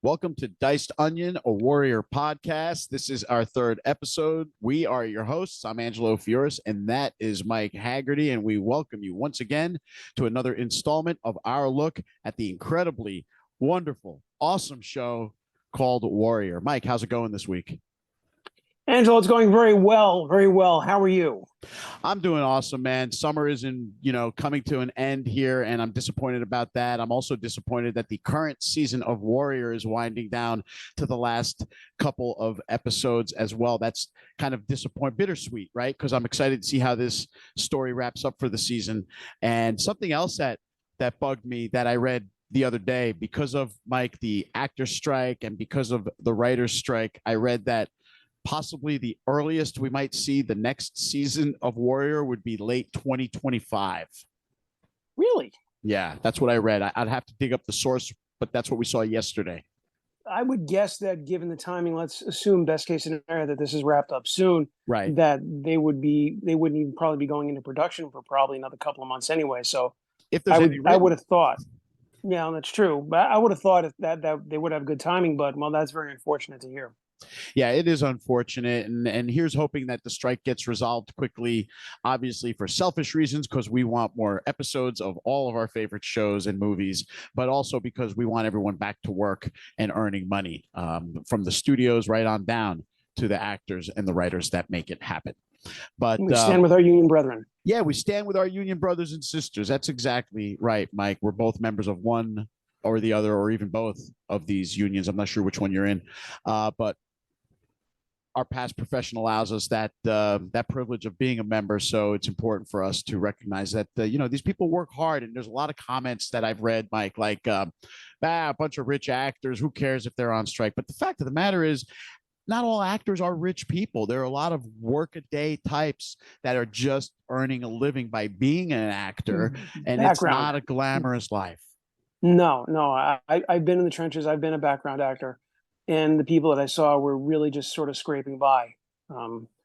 Welcome to Diced Onion, a Warrior podcast. This is our third episode. We are your hosts. I'm Angelo Fioris, and that is Mike Haggerty. And we welcome you once again to another installment of our look at the incredibly wonderful, awesome show called Warrior. Mike, how's it going this week? Angelo, it's going very well, very well. How are you? I'm doing awesome, man. Summer is coming to an end here, and I'm disappointed about that. I'm also disappointed that the current season of Warrior is winding down to the last couple of episodes as well. That's kind of bittersweet, right? Because I'm excited to see how this story wraps up for the season. And something else that bugged me that I read the other day because of Mike, the actor strike, and because of the writer's strike, I read that possibly the earliest we might see the next season of Warrior would be late 2025. Really? Yeah, that's what I read. I'd have to dig up the source, but that's what we saw yesterday. I would guess that given the timing, let's assume best case scenario that this is wrapped up soon, Right. that they wouldn't even probably be going into production for probably another couple of months anyway. So If there's I would have thought, yeah, that's true. But I would have thought that they would have good timing, but well, that's very unfortunate to hear. Yeah, it is unfortunate. And here's hoping that the strike gets resolved quickly, obviously for selfish reasons, because we want more episodes of all of our favorite shows and movies, but also because we want everyone back to work and earning money from the studios right on down to the actors and the writers that make it happen. But we stand with our union brethren. Yeah, we stand with our union brothers and sisters. That's exactly right, Mike. We're both members of one or the other, or even both of these unions. I'm not sure which one you're in, but our past profession allows us that privilege of being a member. So it's important for us to recognize that these people work hard. And there's a lot of comments that I've read, Mike, like a bunch of rich actors. Who cares if they're on strike? But the fact of the matter is, not all actors are rich people. There are a lot of workaday types that are just earning a living by being an actor, and it's not a glamorous life. No. I've been in the trenches. I've been a background actor, and the people that I saw were really just sort of scraping by.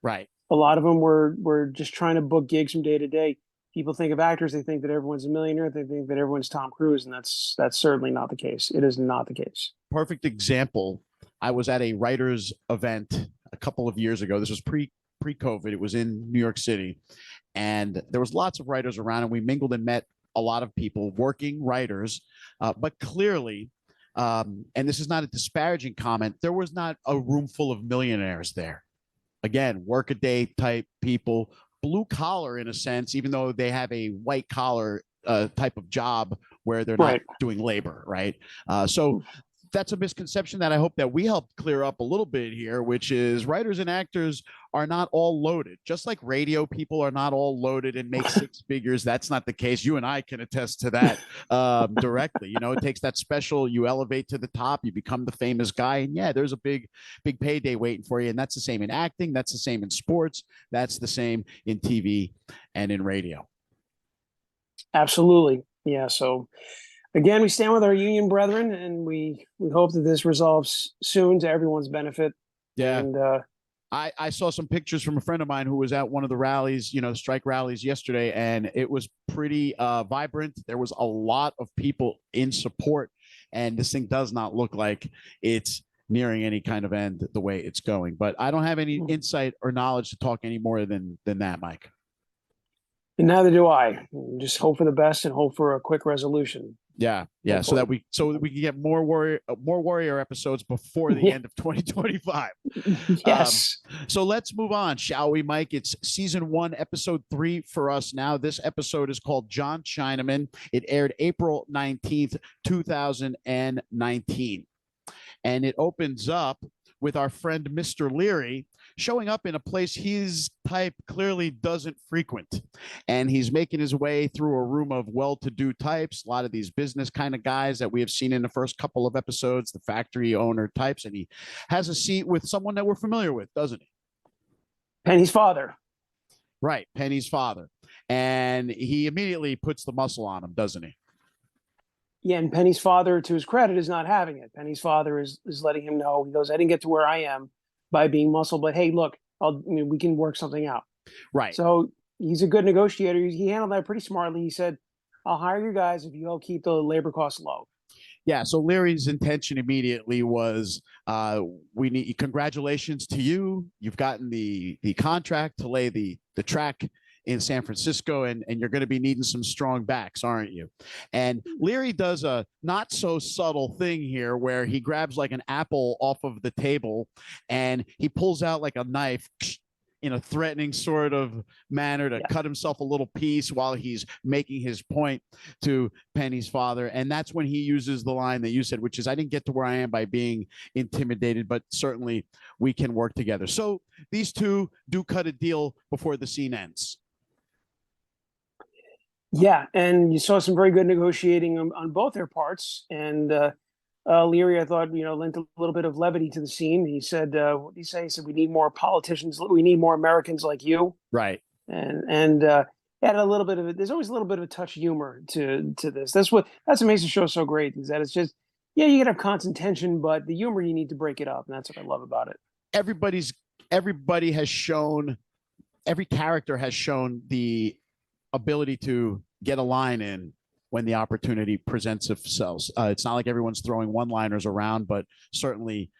Right. A lot of them were just trying to book gigs from day to day. People think of actors, they think that everyone's a millionaire, they think that everyone's Tom Cruise, and that's certainly not the case. It is not the case. Perfect example. I was at a writers event a couple of years ago. This was pre-COVID. It was in New York City, and there was lots of writers around, and we mingled and met a lot of people, working writers, but clearly, and this is not a disparaging comment, there was not a room full of millionaires there. Again, workaday type people, blue collar in a sense, even though they have a white collar type of job where they're not doing labor, right? So that's a misconception that I hope that we helped clear up a little bit here, which is writers and actors are not all loaded. Just like radio people are not all loaded and make six figures. That's not the case. You and I can attest to that directly. It takes that special, you elevate to the top, you become the famous guy. And yeah, there's a big payday waiting for you. And that's the same in acting. That's the same in sports. That's the same in TV and in radio. Absolutely. Yeah. So again, we stand with our union brethren, and we hope that this resolves soon to everyone's benefit. Yeah. And I saw some pictures from a friend of mine who was at one of the rallies, strike rallies yesterday, and it was pretty vibrant. There was a lot of people in support, and this thing does not look like it's nearing any kind of end the way it's going. But I don't have any insight or knowledge to talk any more than that, Mike. And neither do I. Just hope for the best and hope for a quick resolution. Yeah. So that we can get more warrior episodes before the end of 2025. Yes. So let's move on, shall we, Mike? It's season 1, episode 3 for us now. This episode is called John Chinaman. It aired April 19th, 2019. And it opens up with our friend Mr. Leary showing up in a place his type clearly doesn't frequent. And he's making his way through a room of well-to-do types, a lot of these business kind of guys that we have seen in the first couple of episodes, the factory owner types. And he has a seat with someone that we're familiar with, doesn't he? Penny's father. Right, Penny's father. And he immediately puts the muscle on him, doesn't he? Yeah, and Penny's father, to his credit, is not having it. Penny's father is letting him know. He goes, I didn't get to where I am by being muscle, but hey, look, we can work something out. Right. So he's a good negotiator. He handled that pretty smartly. He said, I'll hire you guys if you'll keep the labor costs low. Yeah, so Leary's intention immediately was, we need congratulations to you. You've gotten the contract to lay the track in San Francisco, and you're going to be needing some strong backs, aren't you? And Leary does a not so subtle thing here where he grabs like an apple off of the table and he pulls out like a knife in a threatening sort of manner to Yeah. cut himself a little piece while he's making his point to Penny's father. And that's when he uses the line that you said, which is, I didn't get to where I am by being intimidated, but certainly we can work together. So these two do cut a deal before the scene ends. Yeah, and you saw some very good negotiating on both their parts. And Leary, I thought, lent a little bit of levity to the scene. He said, "What did he say?" He said, "We need more politicians. We need more Americans like you." Right. And added a little bit of it. There's always a little bit of a touch of humor to this. That's what makes the show so great. Is that it's just, yeah, you can have constant tension, but the humor, you need to break it up, and that's what I love about it. Everybody has shown, every character has shown the ability to get a line in when the opportunity presents itself. It's not like everyone's throwing one-liners around, but certainly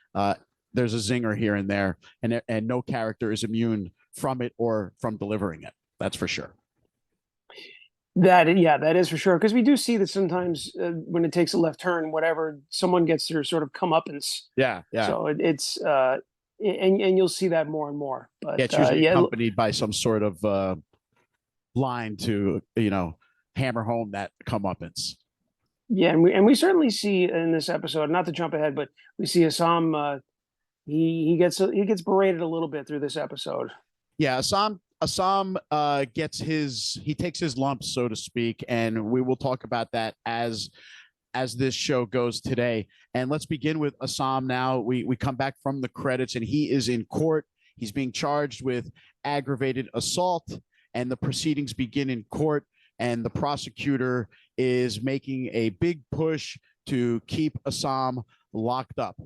there's a zinger here and there, and no character is immune from it or from delivering it. That's for sure. That is for sure, because we do see that sometimes when it takes a left turn, whatever, someone gets their sort of comeuppance. Yeah. So it's and you'll see that more and more. But yeah, it's usually accompanied by some sort of line to hammer home that comeuppance. Yeah, and we certainly see in this episode, not to jump ahead, but we see Assam. He gets berated a little bit through this episode. Yeah, Assam he takes his lumps, so to speak, and we will talk about that as this show goes today. And let's begin with Assam now. We come back from the credits, and he is in court. He's being charged with aggravated assault, and the proceedings begin in court. And the prosecutor is making a big push to keep Assam locked up.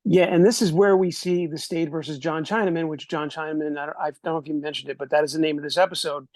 Yeah, and this is where we see the state versus John Chinaman, which John Chinaman, I don't know if you mentioned it, but that is the name of this episode.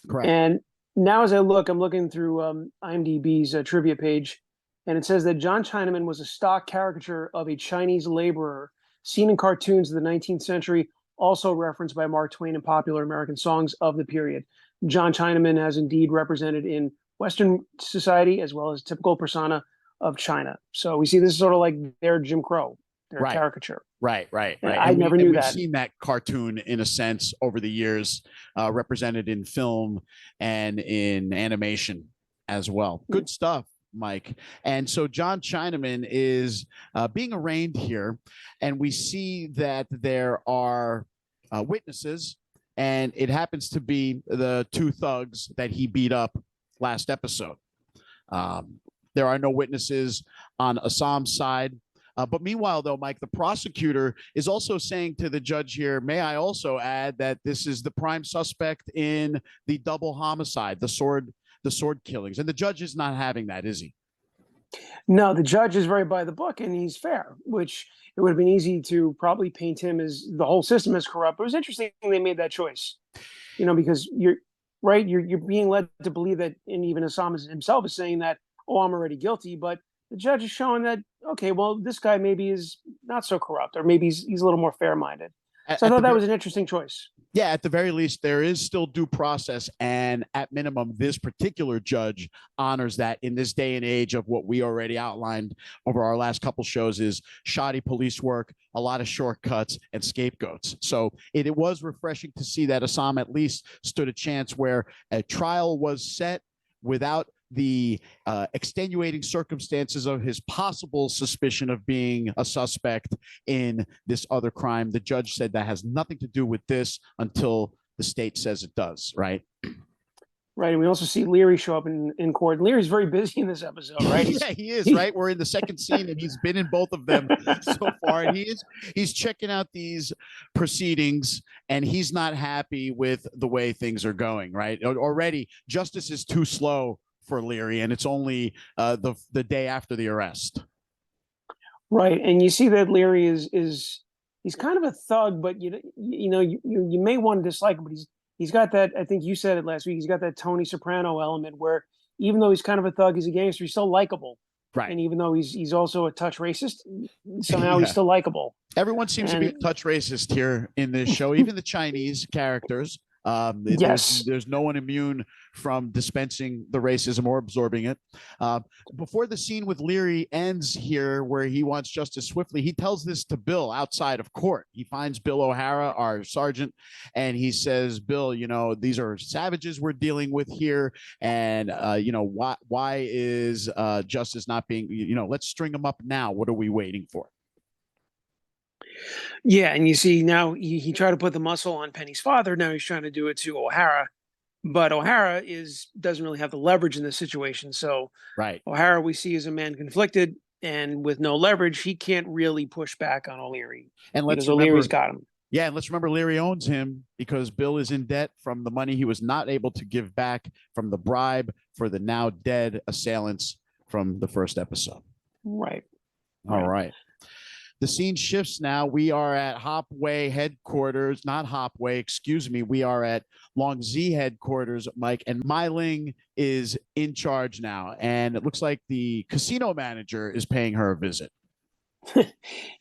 Correct. And now as I'm looking through IMDb's trivia page, and it says that John Chinaman was a stock caricature of a Chinese laborer seen in cartoons of the 19th century, also referenced by Mark Twain in popular American songs of the period. John Chinaman has indeed represented in Western society as well as typical persona of China. So we see this is sort of like their Jim Crow, their caricature. Right. I never knew that. We've seen that cartoon in a sense over the years, represented in film and in animation as well. Good stuff, Mike. And so John Chinaman is being arraigned here, and we see that there are witnesses, and it happens to be the two thugs that he beat up last episode. There are no witnesses on Assam's side. But meanwhile, though, Mike, the prosecutor is also saying to the judge here, may I also add that this is the prime suspect in the double homicide, the sword killings. And the judge is not having that, is he? No, the judge is very by the book, and he's fair, which it would have been easy to probably paint him as the whole system is corrupt. But it was interesting they made that choice, because you're right. You're being led to believe that, and even Assam himself is saying that, oh, I'm already guilty. But the judge is showing that, okay, well, this guy maybe is not so corrupt, or maybe he's a little more fair-minded. So I thought that was an interesting choice. Yeah, at the very least, there is still due process. And at minimum, this particular judge honors that in this day and age of what we already outlined over our last couple shows is shoddy police work, a lot of shortcuts and scapegoats. So it was refreshing to see that Assam at least stood a chance where a trial was set without the extenuating circumstances of his possible suspicion of being a suspect in this other crime. The judge said that has nothing to do with this until the state says it does, right? Right. And we also see Leary show up in court. Leary's very busy in this episode, right? Yeah, he is, right? We're in the second scene, and he's been in both of them so far. And he's checking out these proceedings, and he's not happy with the way things are going, right? Already, justice is too slow for Leary, and it's only the day after the arrest. Right, and you see that Leary is he's kind of a thug, but you may want to dislike him, but he's got that. I think you said it last week. He's got that Tony Soprano element where even though he's kind of a thug, he's a gangster, he's still likable. Right. And even though he's also a touch racist, somehow he's Yeah. still likable. Everyone seems to be a And touch racist here in this show, even the Chinese characters. yes, There's no one immune from dispensing the racism or absorbing it. Uh, Before the scene with Leary ends here, where he wants justice swiftly, he tells this to Bill outside of court. He finds Bill O'Hara, our sergeant, and he says, "Bill, these are savages we're dealing with here, and why is justice not being? Let's string them up now. What are we waiting for?" yeah, and you see now he tried to put the muscle on Penny's father. Now he's trying to do it to O'Hara, but O'Hara doesn't really have the leverage in this situation. So Right. O'Hara we see is a man conflicted, and with no leverage, he can't really push back on O'Leary And let's because O'Leary's remember, got him. yeah, and let's remember Leary owns him because Bill is in debt from the money he was not able to give back from the bribe for the now dead assailants from the first episode. Right. All right. The scene shifts now. We are at Hopway headquarters, not Hopway, excuse me. We are at Long Z headquarters, Mike, and Mei-Ling is in charge now. And it looks like the casino manager is paying her a visit.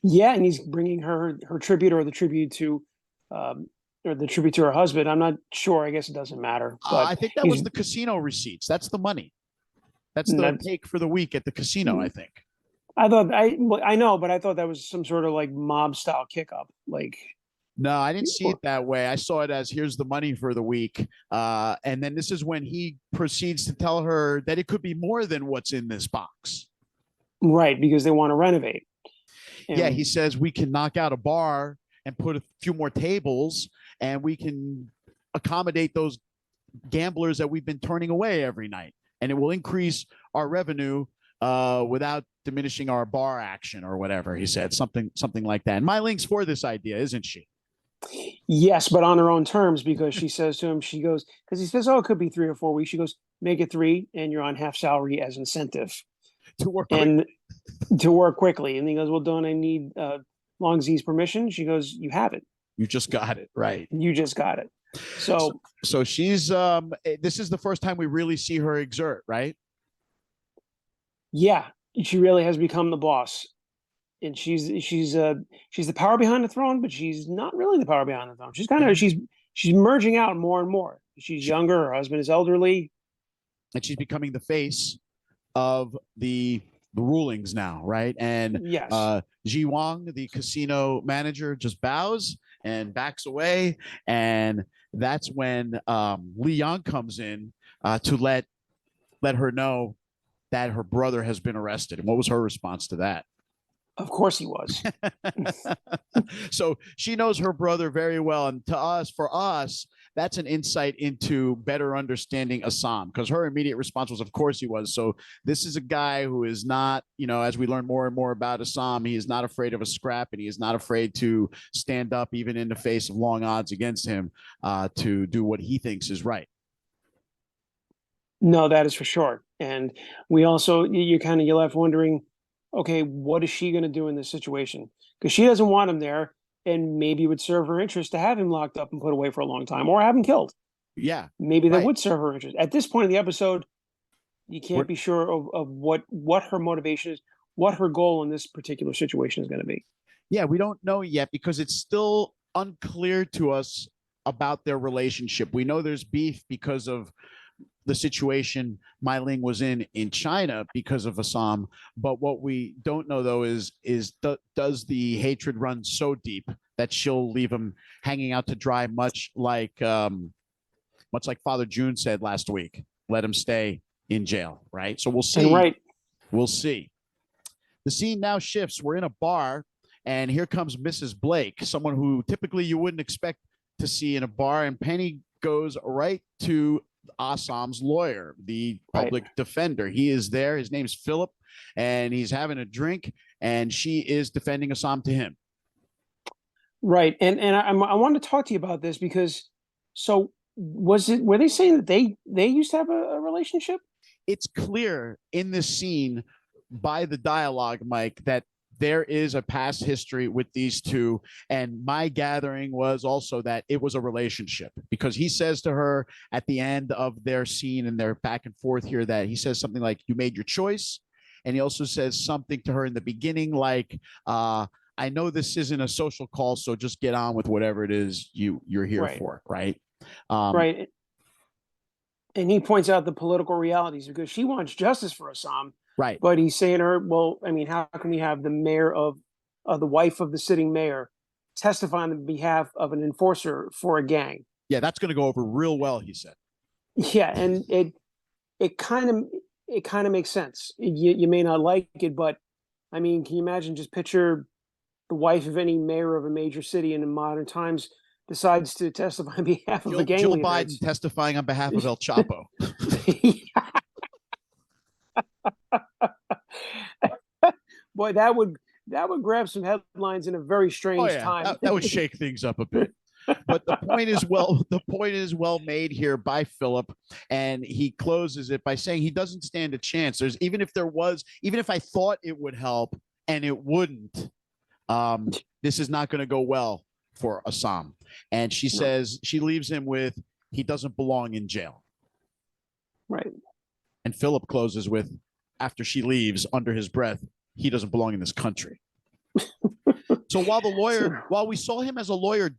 Yeah, and he's bringing her tribute or the tribute to her husband. I'm not sure. I guess it doesn't matter. But I think that was the casino receipts. That's the money. That's the take for the week at the casino, I think. I know, but I thought that was some sort of like mob style kick up. Like, no, I didn't see it that way. I saw it as here's the money for the week. And then this is when he proceeds to tell her that it could be more than what's in this box. Right, because they want to renovate. And yeah, he says we can knock out a bar and put a few more tables and we can accommodate those gamblers that we've been turning away every night. And it will increase our revenue without diminishing our bar action or whatever. He said something like that. And Mei-Ling's for this idea, isn't she? Yes, but on her own terms, because she says to him, she goes, because he says, oh, it could be 3 or 4 weeks. She goes, make it 3 and you're on half salary as incentive to work quickly. And he goes, well, don't I need Long Z's permission? She goes, you have it. You just got it. Right. You just got it. So she's this is the first time we really see her exert, right? Yeah, she really has become the boss. And she's the power behind the throne, but she's not really the power behind the throne. She's kind of she's merging out more and more. She's younger, her husband is elderly, and she's becoming the face of the rulings now, right? And yes, Ji Wang, the casino manager, just bows and backs away, and that's when Li Yang comes in to let her know that her brother has been arrested. And what was her response to that? Of course he was. So she knows her brother very well. And for us, that's an insight into better understanding Assam, because her immediate response was, of course he was. So this is a guy who is not, as we learn more and more about Assam, he is not afraid of a scrap, and he is not afraid to stand up even in the face of long odds against him to do what he thinks is right. No, that is for sure. And we also, you're left wondering, okay, what is she going to do in this situation? Because she doesn't want him there, and maybe it would serve her interest to have him locked up and put away for a long time, or have him killed. Yeah, maybe that would serve her interest. At this point in the episode, you can't be sure of what her motivation is, what her goal in this particular situation is going to be. Yeah, we don't know yet because it's still unclear to us about their relationship. We know there's beef because of the situation Mei-Ling was in China because of Assam. But what we don't know, though, is does the hatred run so deep that she'll leave him hanging out to dry, much like Father June said last week, let him stay in jail, right? So we'll see. We'll see. The scene now shifts. We're in a bar, and here comes Mrs. Blake, someone who typically you wouldn't expect to see in a bar, and Penny goes right to Assam's lawyer, the public defender. He is there. His name's Philip, and he's having a drink, and she is defending Assam to him. Right. And I wanted to talk to you about this because, so were they saying that they used to have a relationship? It's clear in this scene by the dialogue, Mike, that there is a past history with these two. And my gathering was also that it was a relationship, because he says to her at the end of their scene and their back and forth here that he says something like, you made your choice And he also says something to her in the beginning, like, I know this isn't a social call, so just get on with whatever it is you're here Right. for, right? Um, Right. And he points out the political realities because she wants justice for Assam, right. but he's saying to her, well, I mean, how can we have the mayor of the wife of the sitting mayor testify on behalf of an enforcer for a gang? Yeah, that's going to go over real well, he said. Yeah, and it kind of it kind of makes sense. You may not like it, but I mean, can you imagine? Just picture the wife of any mayor of a major city in modern times decides to testify on behalf of a gang Jill leader. Biden testifying on behalf of El Chapo. Boy, that would grab some headlines in a very Oh strange yeah, time. that would shake things up a bit. But the point is well made here by Philip, and he closes it by saying he doesn't stand a chance. There's even if I thought it would help and it wouldn't, this is not going to go well for Assam. And she No. says she leaves him with he doesn't belong in jail. Right. And Philip closes with, after she leaves, under his breath, he doesn't belong in this country. So while we saw him as a lawyer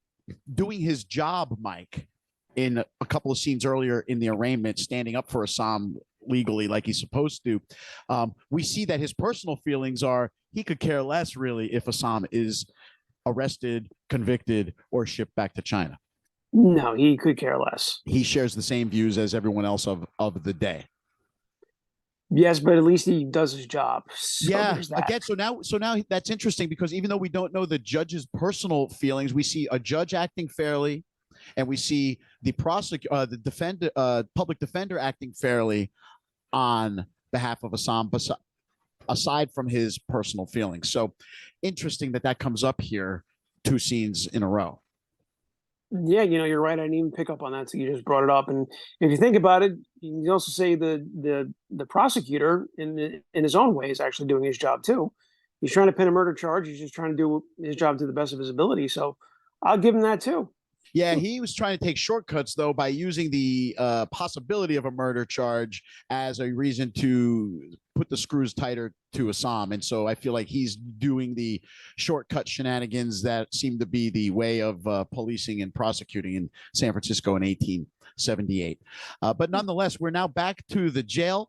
doing his job, Mike, in a couple of scenes earlier in the arraignment, standing up for Assam legally like he's supposed to, we see that his personal feelings are he could care less really if Assam is arrested, convicted, or shipped back to China. No, he could care less. He shares the same views as everyone else of the day. Yes, but at least he does his job. So yeah. there's that. Again, so now that's interesting because even though we don't know the judge's personal feelings, we see a judge acting fairly, and we see the public defender acting fairly on behalf of Assam, aside from his personal feelings. So interesting that comes up here 2 scenes in a row. Yeah, you're right. I didn't even pick up on that, so you just brought it up. And if you think about it, you can also say the prosecutor in his own way is actually doing his job too. He's trying to pin a murder charge. He's just trying to do his job to the best of his ability. So I'll give him that too. Yeah, he was trying to take shortcuts, though, by using the possibility of a murder charge as a reason to put the screws tighter to Assam. And so I feel like he's doing the shortcut shenanigans that seem to be the way of policing and prosecuting in San Francisco in 1878. But nonetheless, we're now back to the jail.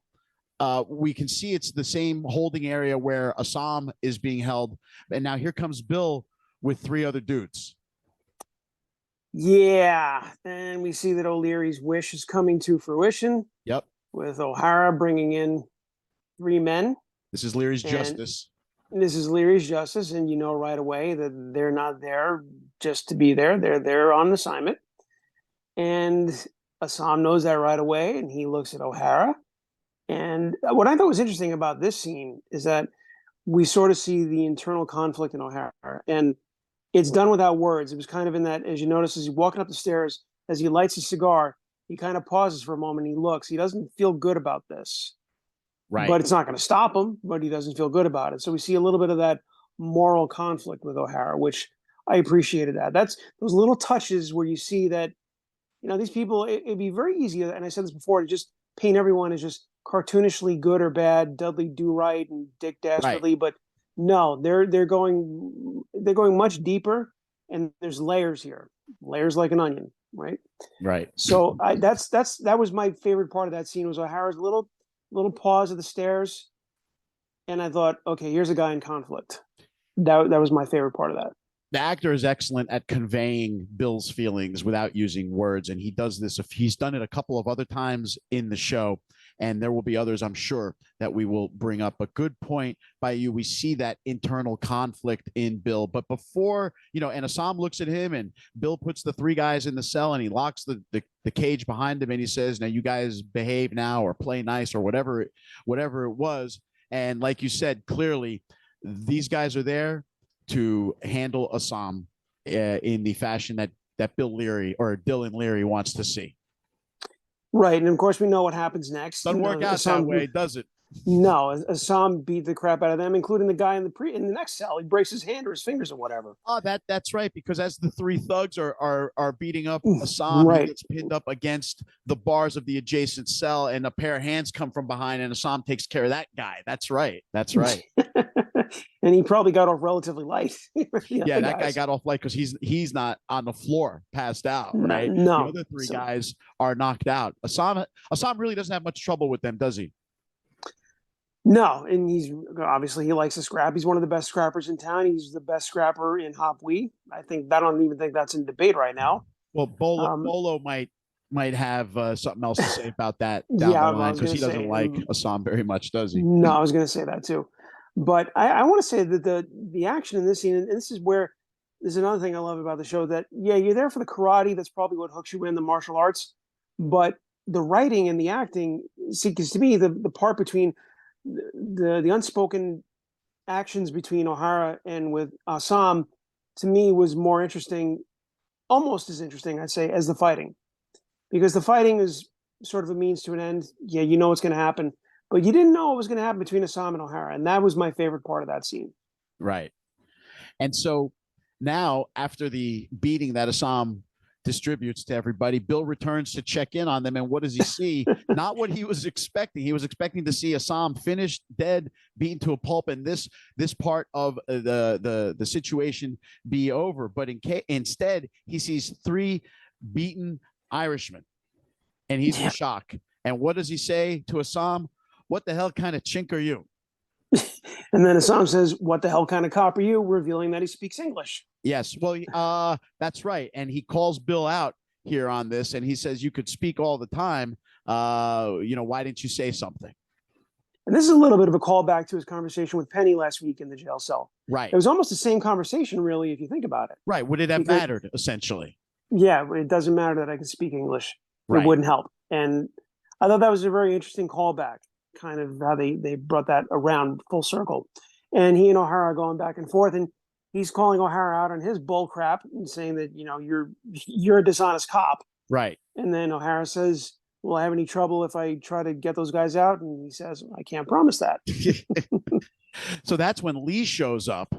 We can see it's the same holding area where Assam is being held. And now here comes Bill with 3 other dudes. Yeah, and we see that O'Leary's wish is coming to fruition. Yep. With O'Hara bringing in 3 men. This is Leary's justice. This is Leary's justice, and you know right away that they're not there just to be there. They're there on assignment. And Assam knows that right away, and he looks at O'Hara. And what I thought was interesting about this scene is that we sort of see the internal conflict in O'Hara. And it's done without words. It was kind of in that, as you notice, as he's walking up the stairs, as he lights his cigar, he kind of pauses for a moment. He looks. He doesn't feel good about this. Right. But it's not going to stop him, but he doesn't feel good about it. So we see a little bit of that moral conflict with O'Hara, which I appreciated that. That's those little touches where you see that, these people, it'd be very easy, and I said this before, to just paint everyone as just cartoonishly good or bad, Dudley Do-Right and Dick Dastardly, right. But no, they're going much deeper, and there's layers here, layers like an onion, right? Right. So that was my favorite part of that scene was O'Hara's little pause at the stairs, and I thought, okay, here's a guy in conflict. That was my favorite part of that. The actor is excellent at conveying Bill's feelings without using words, and he does this. He's done it a couple of other times in the show, and there will be others, I'm sure, that we will bring up. A good point by you. We see that internal conflict in Bill, but before, and Assam looks at him, and Bill puts the 3 guys in the cell, and he locks the cage behind him, and he says, "Now you guys behave now, or play nice, or whatever it was." And like you said, clearly, these guys are there to handle Assam in the fashion that Bill Leary or Dylan Leary wants to see. Right, and of course we know what happens next. Doesn't work out that way, does it? No, Assam beat the crap out of them, including the guy in the next cell. He breaks his hand or his fingers or whatever. Oh, that's right. Because as the three thugs are beating up Assam, he Right. gets pinned up against the bars of the adjacent cell, and a pair of hands come from behind, and Assam takes care of that guy. That's right. That's right. And he probably got off relatively light. The Yeah, other that guy guys. got off light because he's not on the floor, passed out. No, Right. The no. other three So guys are knocked out. Assam really doesn't have much trouble with them, does he? no, and he's obviously he likes to scrap. He's one of the best scrappers in town. He's the best scrapper in Hop Wee. I don't even think that's in debate right now. Well, Um, Bolo might have something else to say about that down yeah, the I line was because going he to doesn't say, like Assam very much, does he? no, I was going to say that too. But I want to say that the action in this scene, and this is where there's another thing I love about the show that yeah, you're there for the karate. That's probably what hooks you in the martial arts, but the writing and the acting, see, because to me the part between the unspoken actions between O'Hara and with Assam, to me was more interesting, almost as interesting, I'd say, as the fighting, because the fighting is sort of a means to an end. Yeah, you know what's going to happen, but you didn't know what was going to happen between Assam and O'Hara, and that was my favorite part of that scene. Right. And so now, after the beating that Assam distributes to everybody, Bill returns to check in on them. And what does he see? Not what he was expecting. He was expecting to see Assam finished, dead, beaten to a pulp, and this part of the situation be over. But instead, he sees three beaten Irishmen, and he's in Yeah. shock. And what does he say to Assam? What the hell kind of chink are you? And then Assam says, "What the hell kind of cop are you?" Revealing that he speaks English. Yes, well, that's right. And he calls Bill out here on this, and he says, "You could speak all the time. Why didn't you say something?" And this is a little bit of a callback to his conversation with Penny last week in the jail cell. It Right, was almost the same conversation, really, if you think about it. right. Would it have Because mattered essentially? yeah, it doesn't matter that I can speak English. It Right. wouldn't help. And I thought that was a very interesting callback, kind of how they brought that around full circle. And he and O'Hara are going back and forth, and he's calling O'Hara out on his bull crap and saying that you're a dishonest cop. Right. And then O'Hara says, "Will I have any trouble if I try to get those guys out?" And he says, "I can't promise that." So that's when Lee shows up,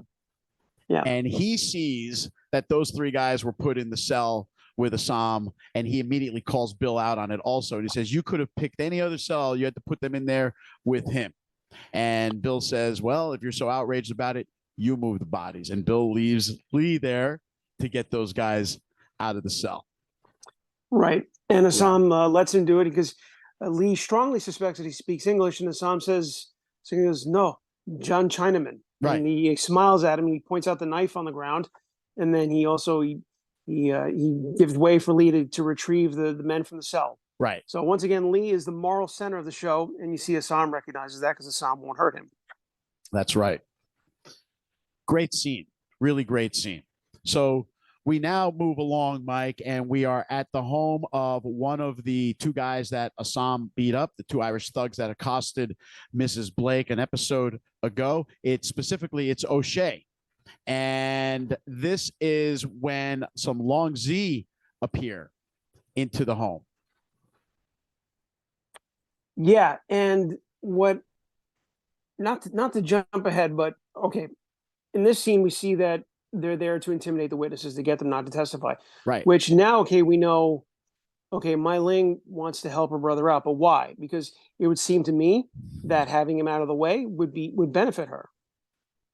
Yeah. and he sees that those three guys were put in the cell with Assam, and he immediately calls Bill out on it also. And he says, "You could have picked any other cell. You had to put them in there with him." And Bill says, "Well, if you're so outraged about it, you move the bodies." And Bill leaves Lee there to get those guys out of the cell. Right. And Right. Assam lets him do it because Lee strongly suspects that he speaks English. And Assam says, so he goes, "No, John Chinaman." Right. And he smiles at him. He points out the knife on the ground. And then he gives way for Lee to retrieve the men from the cell. Right. So once again, Lee is the moral center of the show. And you see Assam recognizes that because Assam won't hurt him. That's right. Great scene. Really great scene. So we now move along, Mike, and we are at the home of one of the two guys that Assam beat up, the two Irish thugs that accosted Mrs. Blake an episode ago. It's O'Shea. And this is when some Long Z appear into the home. Yeah. And what, not to jump ahead, but okay. In this scene, we see that they're there to intimidate the witnesses to get them not to testify. Right. Which now, okay, we know. Okay, Mei-Ling wants to help her brother out, but why? Because it would seem to me that having him out of the way would benefit her.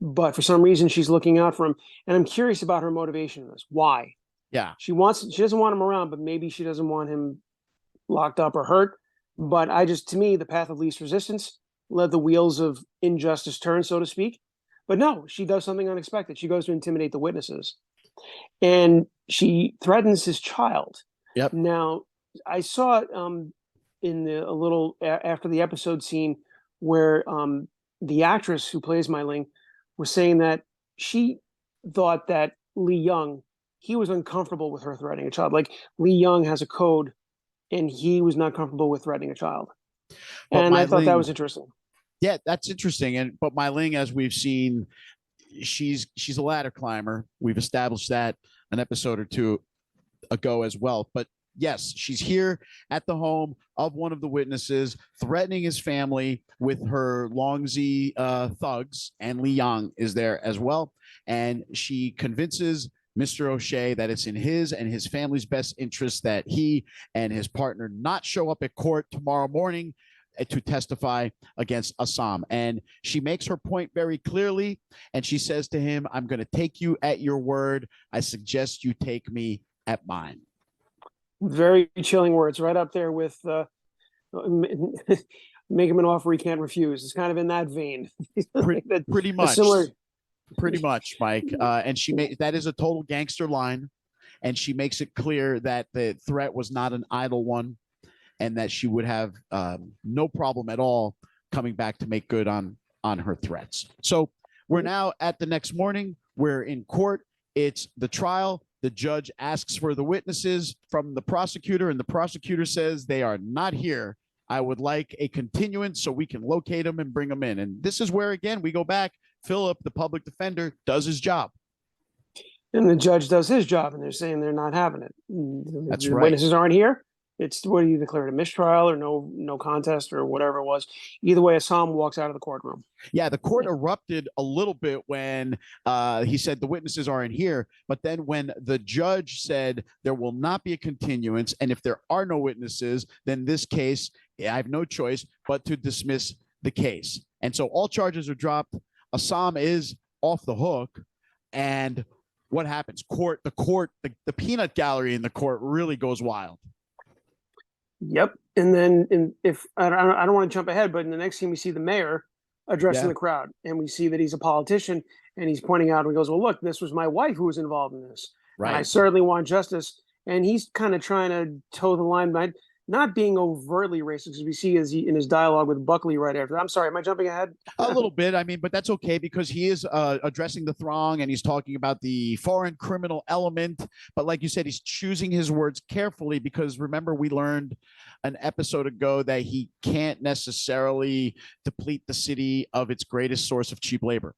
But for some reason, she's looking out for him, and I'm curious about her motivation in this. Why? Yeah. She doesn't want him around, but maybe she doesn't want him locked up or hurt. But to me, the path of least resistance let the wheels of injustice turn, so to speak. But no, she does something unexpected. She goes to intimidate the witnesses, and she threatens his child. Yep. Now, I saw it in a little after the episode scene where the actress who plays Mei-Ling was saying that she thought that Lee Young, he was uncomfortable with her threatening a child. Like Lee Young has a code, and he was not comfortable with threatening a child. But and I thought that Mei-Ling, was interesting. yeah, that's interesting. But Mei-Ling, as we've seen, she's a ladder climber. We've established that an episode or two ago as well. But Yes, she's here at the home of one of the witnesses, threatening his family with her Longzi thugs, and Li Yang is there as well. And she convinces Mr. O'Shea that it's in his and his family's best interest that he and his partner not show up at court tomorrow morning to testify against Assam. And she makes her point very clearly. And she says to him, I'm going to take you at your word. I suggest you take me at mine. Very chilling words, right up there with make him an offer he can't refuse. It's kind of in that vein. Pretty much. Similar. Pretty much, Mike. And she made that is a total gangster line. And she makes it clear that the threat was not an idle one, and that she would have no problem at all coming back to make good on her threats. So we're now at the next morning. We're in court. It's the trial. The judge asks for the witnesses from the prosecutor, and the prosecutor says they are not here. I would like a continuance so we can locate them and bring them in. And this is where, again, we go back. Philip, the public defender, does his job. And the judge does his job, and they're saying they're not having it. That's the right. Witnesses aren't here. It's what do you declare it, a mistrial or no contest or whatever it was. Either way, Assam walks out of the courtroom. Yeah, the court erupted a little bit when he said the witnesses aren't here. But then when the judge said there will not be a continuance, and if there are no witnesses, then this case, I have no choice but to dismiss the case. And so all charges are dropped. Assam is off the hook. And what happens? The peanut gallery in the court really goes wild. Yep. And then if I don't want to jump ahead, but in the next scene, we see the mayor addressing the crowd, and we see that he's a politician, and he's pointing out, and he goes, well, look, this was my wife who was involved in this. Right. And I certainly want justice. And he's kind of trying to toe the line by not being overtly racist, because we see in his dialogue with Buckley right after. I'm sorry, am I jumping ahead? A little bit. I mean, but that's okay, because he is addressing the throng, and he's talking about the foreign criminal element. But like you said, he's choosing his words carefully, because remember, we learned an episode ago that he can't necessarily deplete the city of its greatest source of cheap labor.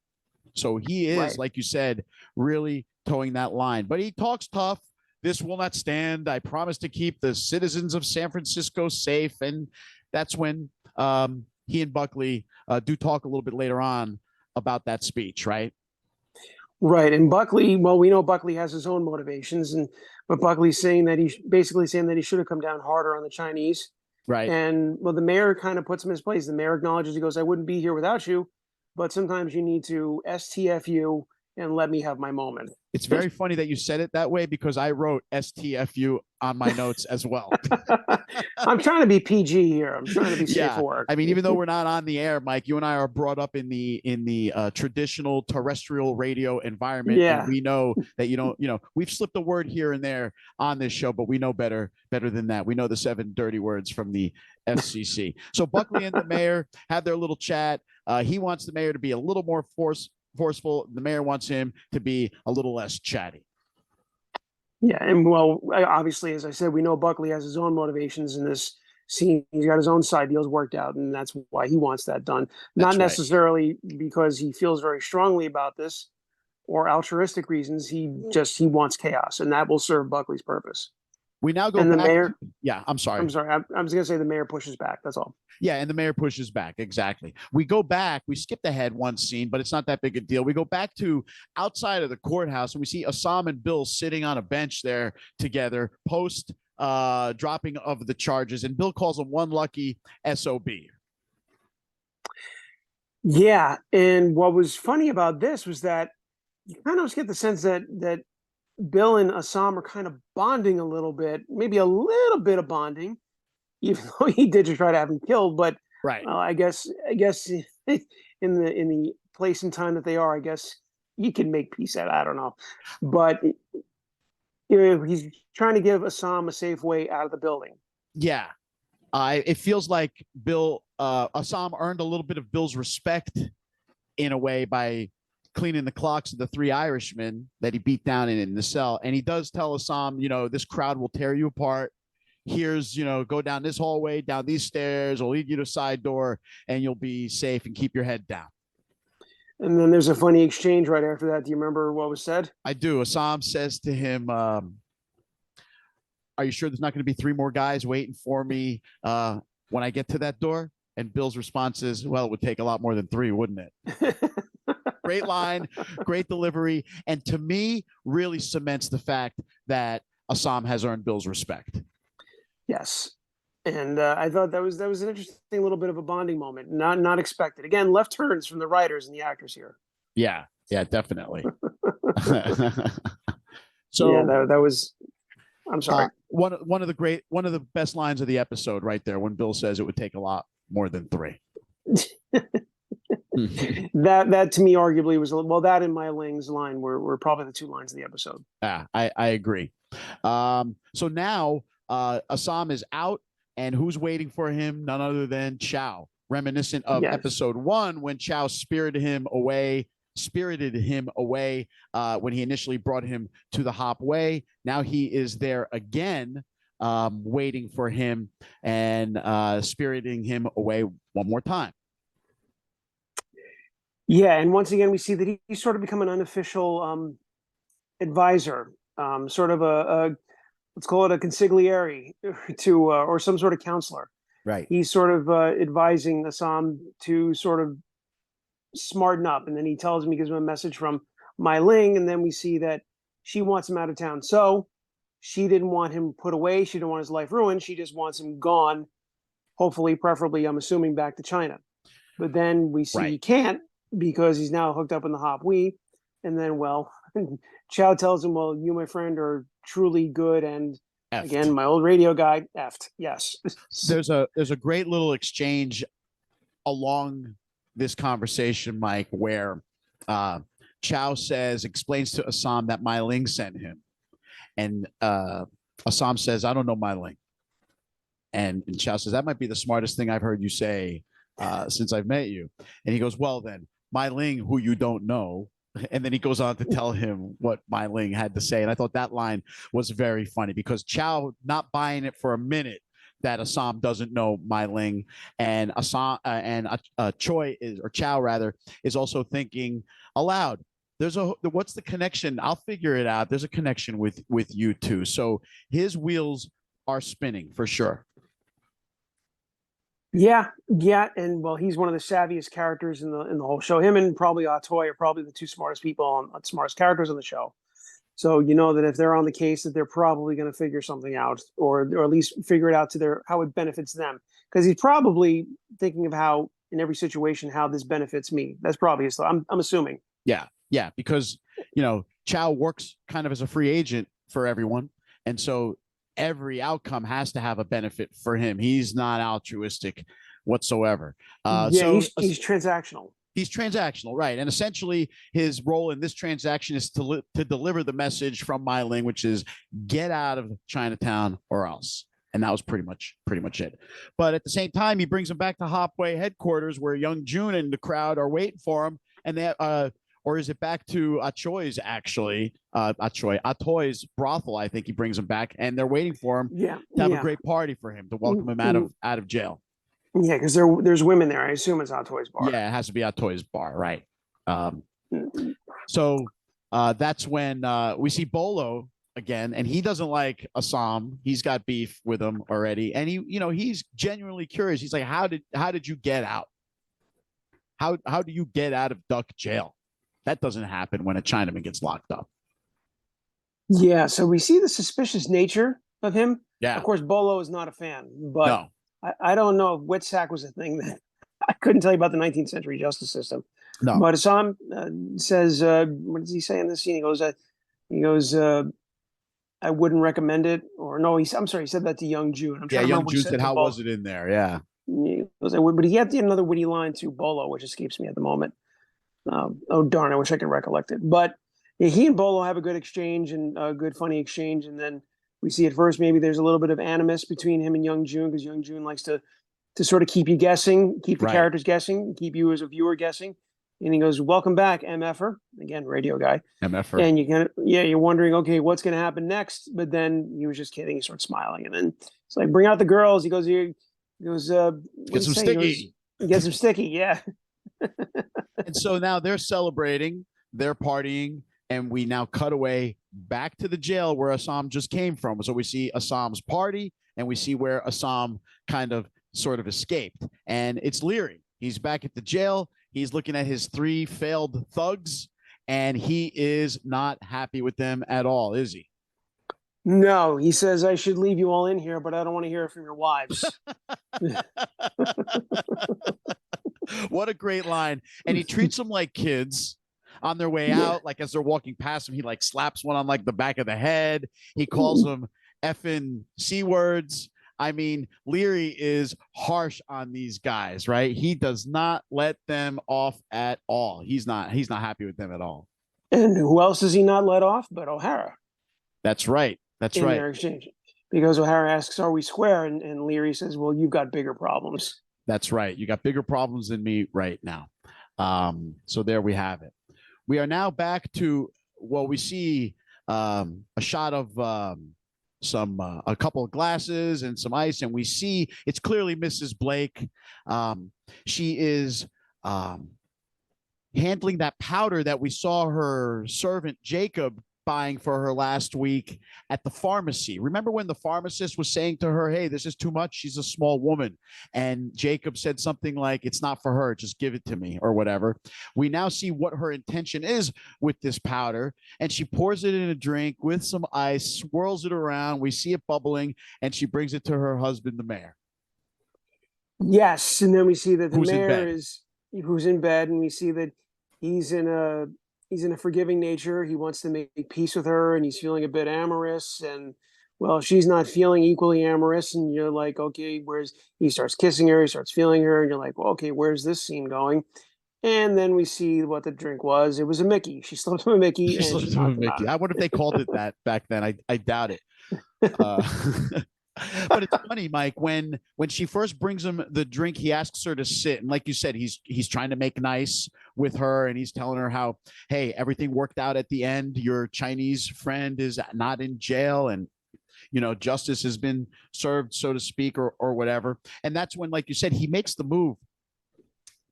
So he is, right, like you said, really towing that line. But he talks tough. This will not stand. I promise to keep the citizens of San Francisco safe. And that's when he and Buckley do talk a little bit later on about that speech, right? Right. And Buckley, well, we know Buckley has his own motivations, but Buckley's saying that he's basically saying that he should have come down harder on the Chinese. Right. And well, the mayor kind of puts him in his place. The mayor acknowledges, he goes, I wouldn't be here without you, but sometimes you need to STFU and let me have my moment. It's very funny that you said it that way, because I wrote STFU on my notes as well. I'm trying to be PG here. I'm trying to be safe for work. I mean, even though we're not on the air, Mike, you and I are brought up in the traditional terrestrial radio environment. Yeah. And we know that we've slipped a word here and there on this show, but we know better than that. We know the 7 dirty words from the FCC. So Buckley and the mayor have their little chat. He wants the mayor to be a little more forceful. The mayor wants him to be a little less chatty. Yeah, and well, obviously, as I said, we know Buckley has his own motivations in this scene. He's got his own side deals worked out, and that's why he wants that done. Not necessarily because he feels very strongly about this or altruistic reasons. He wants chaos, and that will serve Buckley's purpose. We now go and back. The mayor, yeah, I'm sorry. I was going to say the mayor pushes back. That's all. Yeah, and the mayor pushes back. Exactly. We go back. We skipped ahead one scene, but it's not that big a deal. We go back to outside of the courthouse, and we see Assam and Bill sitting on a bench there together, post dropping of the charges, and Bill calls him one lucky SOB. Yeah, and what was funny about this was that you kind of get the sense that Bill and Assam are kind of bonding a little bit, maybe a little bit of bonding, even though he did just try to have him killed. But right, I guess in the place and time that they are, I guess you can make peace out. I don't know, but he's trying to give Assam a safe way out of the building. Yeah, it feels like Assam earned a little bit of Bill's respect in a way by cleaning the clocks of the 3 Irishmen that he beat down in the cell. And he does tell Assam, this crowd will tear you apart. Here's, go down this hallway, down these stairs, I'll lead you to a side door, and you'll be safe and keep your head down. And then there's a funny exchange right after that. Do you remember what was said? I do. Assam says to him, are you sure there's not going to be 3 more guys waiting for me when I get to that door? And Bill's response is, well, it would take a lot more than 3, wouldn't it? Great line, great delivery, and to me, really cements the fact that Assam has earned Bill's respect. Yes. And I thought that was an interesting little bit of a bonding moment, not expected. Again, left turns from the writers and the actors here. Yeah, definitely. So yeah, that was. I'm sorry. One of the best lines of the episode, right there, when Bill says it would take a lot more than 3. that to me arguably was that and Mei-Ling's line were probably the 2 lines of the episode. Yeah, I agree. So now Assam is out, and who's waiting for him? None other than Chow, reminiscent of episode 1 when Chow spirited him away when he initially brought him to the Hop Way. Now he is there again, waiting for him and spiriting him away one more time. Yeah, and once again we see that he's sort of become an unofficial advisor, sort of a let's call it a consigliere to or some sort of counselor. Right. He's sort of advising Assam to sort of smarten up, and then he tells him, he gives him a message from Mei-Ling, and then we see that she wants him out of town. So she didn't want him put away. She didn't want his life ruined. She just wants him gone, hopefully, preferably, I'm assuming, back to China. But then we see he can't, because he's now hooked up in the Hop Wee. And then, well, Chow tells him, well, you, my friend, are truly good. And Effed. Again, my old radio guy, effed. Yes. There's a great little exchange along this conversation, Mike, where Chow explains to Assam that Mei-Ling sent him. And Assam says, I don't know Mei-Ling. And Chow says, that might be the smartest thing I've heard you say since I've met you. And he goes, well, then, Mei-Ling, who you don't know. And then he goes on to tell him what Mei-Ling had to say. And I thought that line was very funny, because Chow not buying it for a minute that Assam doesn't know Mei-Ling, and Assam Chow rather is also thinking aloud. What's the connection? I'll figure it out. There's a connection with you two. So his wheels are spinning for sure. Yeah, and well, he's one of the savviest characters in the whole show. Him and probably Atoy are probably the 2 smartest people smartest characters on the show. So you know that if they're on the case, that they're probably going to figure something out, or at least figure it out how it benefits them. Because he's probably thinking of how, in every situation, how this benefits me. That's probably his thought. I'm assuming. Yeah, because Chow works kind of as a free agent for everyone, and so every outcome has to have a benefit for him. He's not altruistic whatsoever. He's transactional. He's transactional, right? And essentially, his role in this transaction is to deliver the message from Mei-Ling, which is get out of Chinatown or else. And that was pretty much it. But at the same time, he brings him back to Hopway headquarters, where Young Jun and the crowd are waiting for him. And they, or is it back to Atoy's actually? Atoy's brothel, I think he brings him back, and they're waiting for him to have a great party for him, to welcome him out of jail. Yeah, because there's women there. I assume it's Atoy's bar. Yeah, it has to be Atoy's bar, right? So that's when we see Bolo again, and he doesn't like Assam. He's got beef with him already, and he's genuinely curious. He's like, how did you get out? How do you get out of Duck jail? That doesn't happen when a Chinaman gets locked up. Yeah, so we see the suspicious nature of him. Yeah, of course, Bolo is not a fan, but no. I don't know if wet sack was a thing that I couldn't tell you about the 19th century justice system. No. But Assam says, what does he say in this scene? He goes, I wouldn't recommend it. Or no, I'm sorry, he said that to Young Jun. Young Jun said, how was it in there? Yeah. But he had another witty line to Bolo, which escapes me at the moment. Oh, darn, I wish I could recollect it. But yeah, he and Bolo have a good exchange, and a good, funny exchange. And then we see at first maybe there's a little bit of animus between him and Young Jun, because Young Jun likes to sort of keep you guessing, keep the characters guessing, keep you as a viewer guessing. And he goes, welcome back, MFer. Again, radio guy. MFer. And you're wondering, okay, what's going to happen next? But then he was just kidding. He starts smiling. And then it's like, bring out the girls. He goes, get some sticky. Get some sticky, yeah. And so now they're celebrating, they're partying, and we now cut away back to the jail where Assam just came from. So we see Assam's party, and we see where Assam kind of sort of escaped. And it's Leary. He's back at the jail. He's looking at his 3 failed thugs, and he is not happy with them at all, is he? No, he says I should leave you all in here, but I don't want to hear it from your wives. What a great line. And he treats them like kids on their way out. Like as they're walking past him, he like slaps one on like the back of the head. He calls them effing C words. I mean, Leary is harsh on these guys, right? He does not let them off at all. He's not happy with them at all. And who else does he not let off but O'Hara? That's right. That's in right. their exchange. Because O'Hara asks, are we square? And Leary says, well, you've got bigger problems. That's right. You got bigger problems than me right now. So there we have it. We are now back to, well, we see a shot of a couple of glasses and some ice, and we see it's clearly Mrs. Blake. She is handling that powder that we saw her servant Jacob buying for her last week at the pharmacy. Remember when the pharmacist was saying to her, hey, this is too much, she's a small woman, and Jacob said something like, it's not for her, just give it to me, or whatever. We now see what her intention is with this powder, and she pours it in a drink with some ice, swirls it around, we see it bubbling, and she brings it to her husband, the mayor. Yes, and then we see that the mayor is who's in bed, and we see that he's in a forgiving nature. He wants to make peace with her, and he's feeling a bit amorous, and well, she's not feeling equally amorous, and you're like, okay, he starts kissing her, he starts feeling her, and you're like, well, okay, where's this scene going? And then we see what the drink was. It was a Mickey. She slipped him a Mickey. I wonder if they called it that back then. I doubt it. But it's funny, Mike, when she first brings him the drink, he asks her to sit, and like you said, he's trying to make nice with her, and he's telling her how, hey, everything worked out at the end, your Chinese friend is not in jail, and justice has been served, so to speak, or whatever. And that's when, like you said, he makes the move.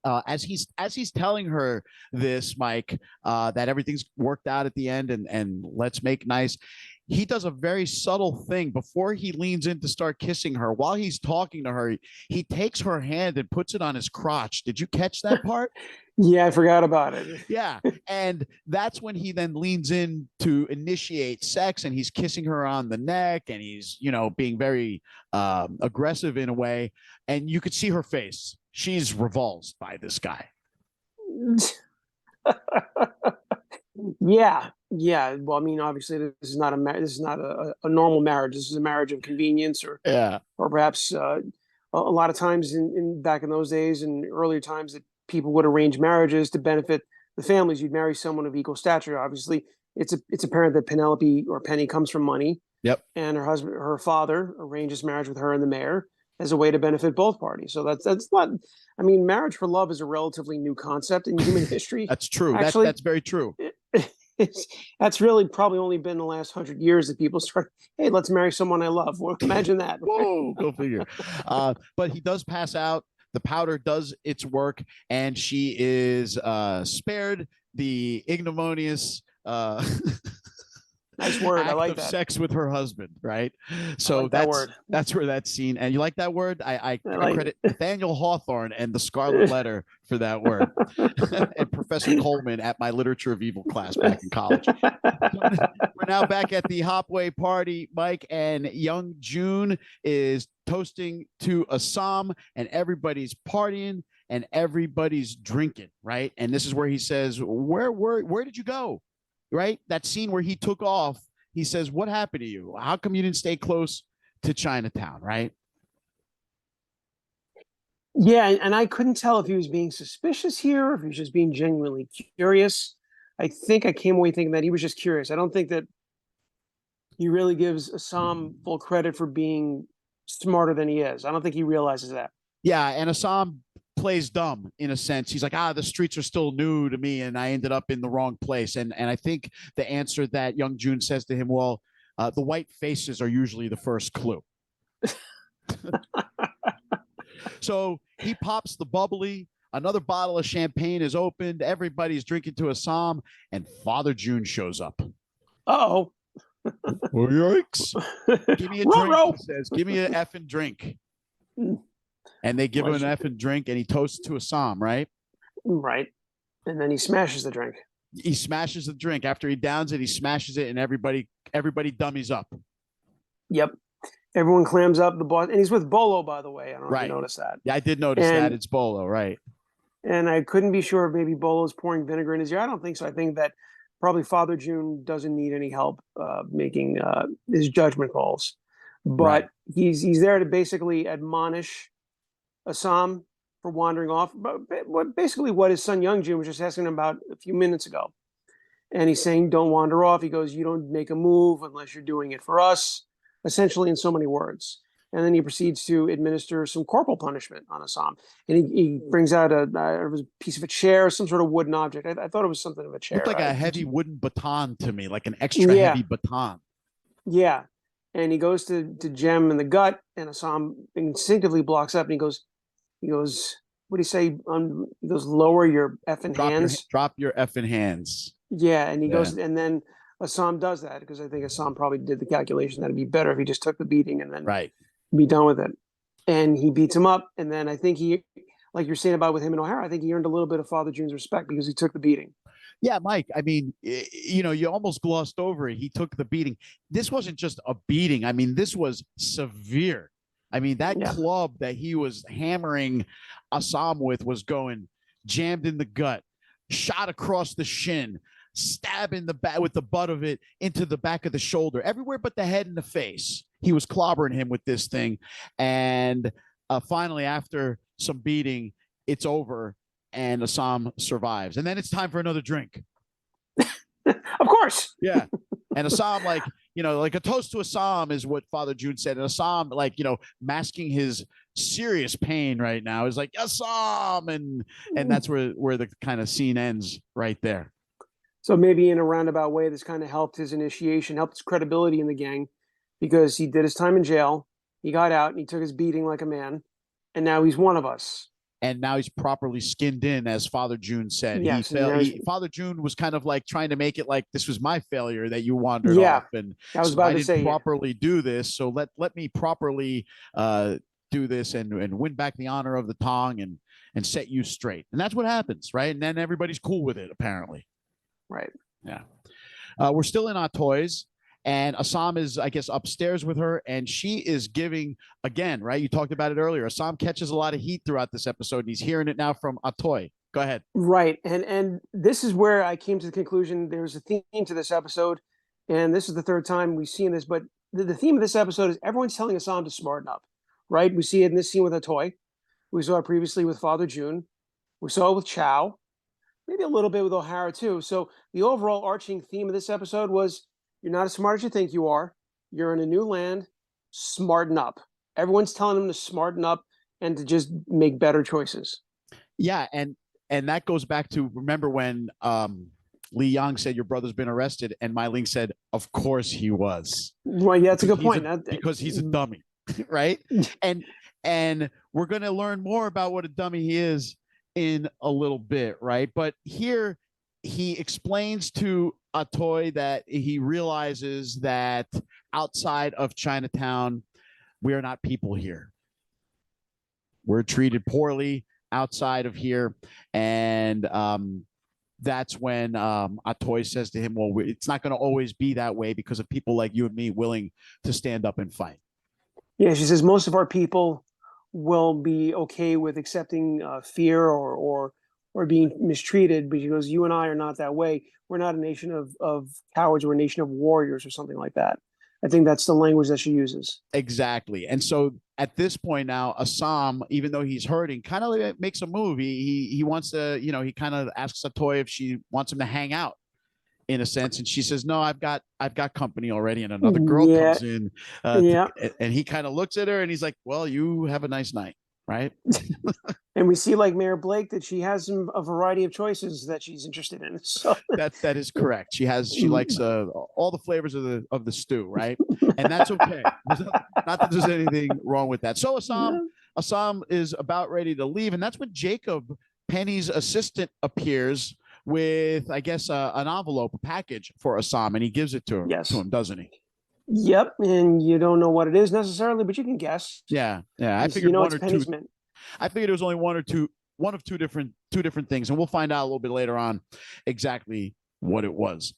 As he's telling her this, Mike, that everything's worked out at the end, and let's make nice. He does a very subtle thing before he leans in to start kissing her. While he's talking to her, he takes her hand and puts it on his crotch. Did you catch that part? Yeah, I forgot about it. Yeah. And that's when he then leans in to initiate sex, and he's kissing her on the neck, and he's, being very aggressive in a way. And you could see her face. She's revulsed by this guy. Yeah. Well, I mean, obviously, this is not a normal marriage. This is a marriage of convenience, or perhaps a lot of times in back in those days and earlier times that people would arrange marriages to benefit the families. You'd marry someone of equal stature. Obviously, it's apparent that Penelope or Penny comes from money. Yep. And her father arranges marriage with her and the mayor as a way to benefit both parties. So that's not. I mean, marriage for love is a relatively new concept in human history. That's true. Actually, that's very true. That's really probably only been the last 100 years that people start, hey, let's marry someone I love. Well, imagine that. Whoa, go figure. But he does pass out. The powder does its work, and she is spared the ignominious nice word. I like that. Sex with her husband, right? So like that's where that scene. And you like that word? I credit Nathaniel Hawthorne and the Scarlet Letter for that word, and Professor Coleman at my Literature of Evil class back in college. We're now back at the Hopway party, Mike, and young June is toasting to Assam, and everybody's partying and everybody's drinking, right? And this is where he says, where did you go? Right? That scene where he took off, he says, what happened to you? How come you didn't stay close to Chinatown, right? Yeah, and I couldn't tell if he was being suspicious here or if he was just being genuinely curious. I think I came away thinking that he was just curious. I don't think that he really gives Assam full credit for being smarter than he is. I don't think he realizes that. Yeah, and Assam plays dumb in a sense. He's like, the streets are still new to me, and I ended up in the wrong place. And I think the answer that young June says to him, well, the white faces are usually the first clue. So he pops the bubbly Another bottle of champagne is opened. Everybody's drinking to Assam, and Father June shows up. Oh, Oh, yikes. Give me a drink, he says. Give me an effing drink. And they give him an effing drink, and he toasts to Assam, right? Right. And then he smashes the drink. He smashes the drink. After he downs it, he smashes it, and everybody dummies up. Yep. Everyone clams up. The boss, and he's with Bolo, by the way. I don't know if you noticed that. Yeah, I did notice that. It's Bolo, right? And I couldn't be sure if maybe Bolo's pouring vinegar in his ear. I don't think so. I think that probably Father June doesn't need any help making his judgment calls. But he's there to basically admonish Assam for wandering off. But basically what his son Youngjun was just asking him about a few minutes ago. And he's saying, don't wander off. He goes, you don't make a move unless you're doing it for us, essentially in so many words. And then he proceeds to administer some corporal punishment on Assam. And he brings out a piece of a chair, some sort of wooden object. I thought it was something of a chair. Looked like a heavy wooden baton to me, like an extra heavy baton. Yeah. And he goes to Jem in the gut, and Assam instinctively blocks up, and he goes, what do you say? He goes, lower your effing hands. Drop your effing hands. Yeah, and he goes, and then Assam does that because I think Assam probably did the calculation that it'd be better if he just took the beating and then be done with it. And he beats him up, and then I think he, like you're saying about with him and O'Hara, I think he earned a little bit of Father June's respect because he took the beating. Yeah, Mike, I mean, you almost glossed over it. He took the beating. This wasn't just a beating. I mean, this was severe. I mean, that club that he was hammering Assam with was going jammed in the gut, shot across the shin, stab in the back with the butt of it into the back of the shoulder, everywhere but the head and the face. He was clobbering him with this thing. And finally, after some beating, it's over and Assam survives. And then it's time for another drink. Of course. Yeah. And Assam, like a toast to Assam is what Father June said. And Assam, like, masking his serious pain right now is like, Assam. And that's where the kind of scene ends right there. So maybe in a roundabout way, this kind of helped his initiation, helped his credibility in the gang, because he did his time in jail. He got out and he took his beating like a man. And now he's one of us. And now he's properly skinned in, as Father June said. Yes, Father June was kind of like trying to make it like this was my failure that you wandered off. And I was about to say, properly do this. So let me properly do this and win back the honor of the Tong and set you straight. And that's what happens, right? And then everybody's cool with it, apparently. Right. Yeah. We're still in our toys. And Assam is, I guess, upstairs with her, and she is giving, again, right? You talked about it earlier. Assam catches a lot of heat throughout this episode, and he's hearing it now from Atoy. Go ahead. Right. And this is where I came to the conclusion there's a theme to this episode, and this is the third time we've seen this, but the theme of this episode is everyone's telling Assam to smarten up, right? We see it in this scene with Atoy. We saw it previously with Father June. We saw it with Chow. Maybe a little bit with O'Hara, too. So the overall arching theme of this episode was, you're not as smart as you think you are. You're in a new land. Smarten up. Everyone's telling them to smarten up and to just make better choices. Yeah, and that goes back to, remember when Li Yang said your brother's been arrested, and Mei-Ling said, of course he was. Well, yeah, that's a good point. Because he's a dummy, right? And we're going to learn more about what a dummy he is in a little bit, right? But here he explains to Atoy that he realizes that outside of Chinatown, we are not people here. We're treated poorly outside of here. And that's when Atoy says to him, well, it's not going to always be that way because of people like you and me willing to stand up and fight. Yeah, she says most of our people will be okay with accepting fear or being mistreated, but she goes, you and I are not that way. We're not a nation of cowards. We're a nation of warriors or something like that. I think that's the language that she uses. Exactly. And so at this point now, Assam, even though he's hurting, kind of makes a move. He wants to, he kind of asks Atoy if she wants him to hang out in a sense. And she says, no, I've got company already. And another girl comes in and he kind of looks at her and he's like, well, you have a nice night. Right. And we see, like Mayor Blake, that she has a variety of choices that she's interested in. So that is correct. She likes all the flavors of the stew, right? And that's okay. Not that there's anything wrong with that. So Assam is about ready to leave, and that's when Jacob Penny's assistant appears with, I guess, an envelope, a package for Assam, and he gives it to Yes. him, doesn't he? Yep. And you don't know what it is necessarily, but you can guess. Yeah, yeah. I You figured know one it's or two. Penny's mint. I figured it was only one of two different things, and we'll find out a little bit later on exactly what it was.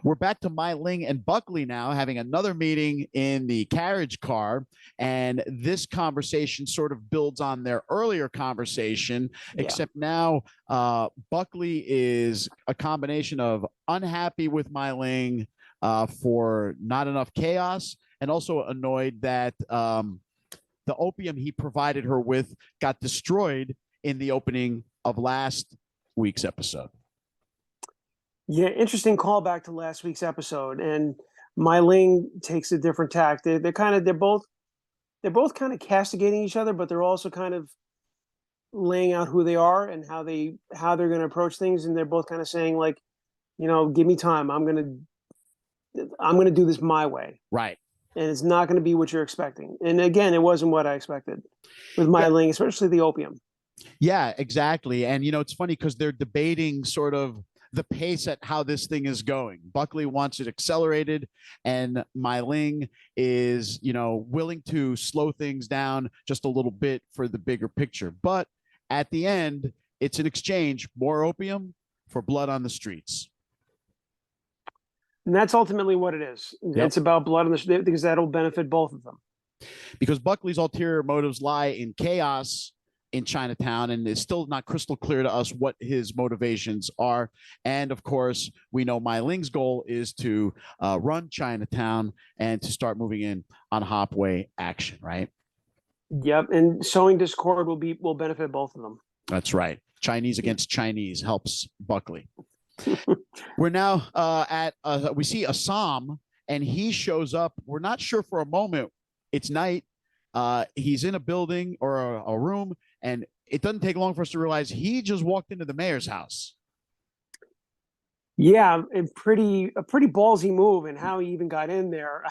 We're back to Mei-Ling and Buckley now, having another meeting in the carriage car, and this conversation sort of builds on their earlier conversation, Yeah. except now Buckley is a combination of unhappy with Mei-Ling for not enough chaos, and also annoyed that the opium he provided her with got destroyed in the opening of last week's episode. Yeah, interesting callback to last week's episode. And Mei-Ling takes a different tack. They're both kind of castigating each other, but they're also kind of laying out who they are and how they're going to approach things. And they're both kind of saying, like, give me time. I'm gonna do this my way. Right. And it's not going to be what you're expecting. And again, it wasn't what I expected with Mei-Ling, especially the opium. Yeah, exactly. And it's funny because they're debating sort of the pace at how this thing is going. Buckley wants it accelerated, and Mei-Ling is, willing to slow things down just a little bit for the bigger picture. But at the end, it's an exchange, more opium for blood on the streets. And that's ultimately what it is. Yep. It's about blood on the street because that'll benefit both of them. Because Buckley's ulterior motives lie in chaos in Chinatown, and it's still not crystal clear to us what his motivations are. And of course, we know Mei-Ling's goal is to run Chinatown and to start moving in on Hopway action, right? Yep, and sowing discord will benefit both of them. That's right. Chinese against Chinese helps Buckley. We're now we see Assam, and he shows up. We're not sure for a moment. It's night. He's in a building or a room, and it doesn't take long for us to realize he just walked into the mayor's house. Yeah, a pretty ballsy move, and how he even got in there.